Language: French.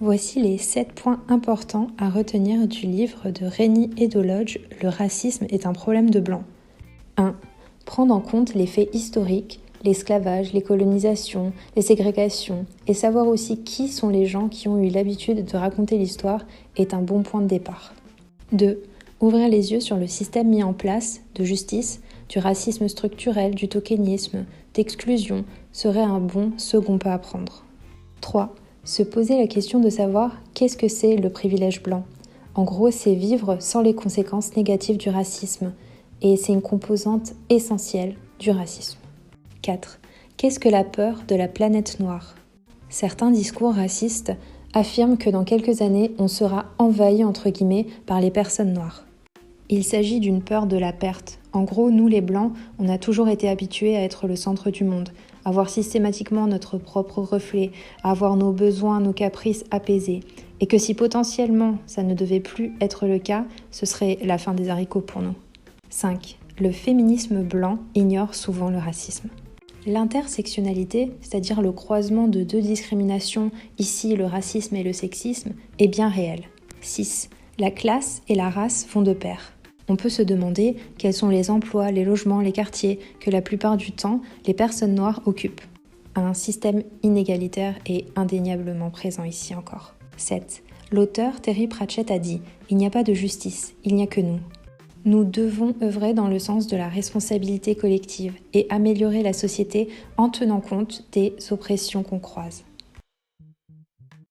Voici les 7 points importants à retenir du livre de Rennie Eddo-Lodge, Le racisme est un problème de blanc. 1. Prendre en compte les faits historiques, l'esclavage, les colonisations, les ségrégations, et savoir aussi qui sont les gens qui ont eu l'habitude de raconter l'histoire est un bon point de départ. 2. Ouvrir les yeux sur le système mis en place de justice, du racisme structurel, du tokenisme, d'exclusion serait un bon second pas à prendre. 3. Se poser la question de savoir qu'est-ce que c'est le privilège blanc. En gros, c'est vivre sans les conséquences négatives du racisme, et c'est une composante essentielle du racisme. 4. Qu'est-ce que la peur de la planète noire ? Certains discours racistes affirment que dans quelques années, on sera envahi entre guillemets par les personnes noires. Il s'agit d'une peur de la perte. En gros, nous les Blancs, on a toujours été habitués à être le centre du monde, à voir systématiquement notre propre reflet, à avoir nos besoins, nos caprices apaisés. Et que si potentiellement ça ne devait plus être le cas, ce serait la fin des haricots pour nous. 5. Le féminisme blanc ignore souvent le racisme. L'intersectionnalité, c'est-à-dire le croisement de deux discriminations, ici le racisme et le sexisme, est bien réel. 6. La classe et la race vont de pair. On peut se demander quels sont les emplois, les logements, les quartiers que la plupart du temps les personnes noires occupent. Un système inégalitaire est indéniablement présent ici encore. 7. L'auteur Terry Pratchett a dit « Il n'y a pas de justice, il n'y a que nous ». Nous devons œuvrer dans le sens de la responsabilité collective et améliorer la société en tenant compte des oppressions qu'on croise.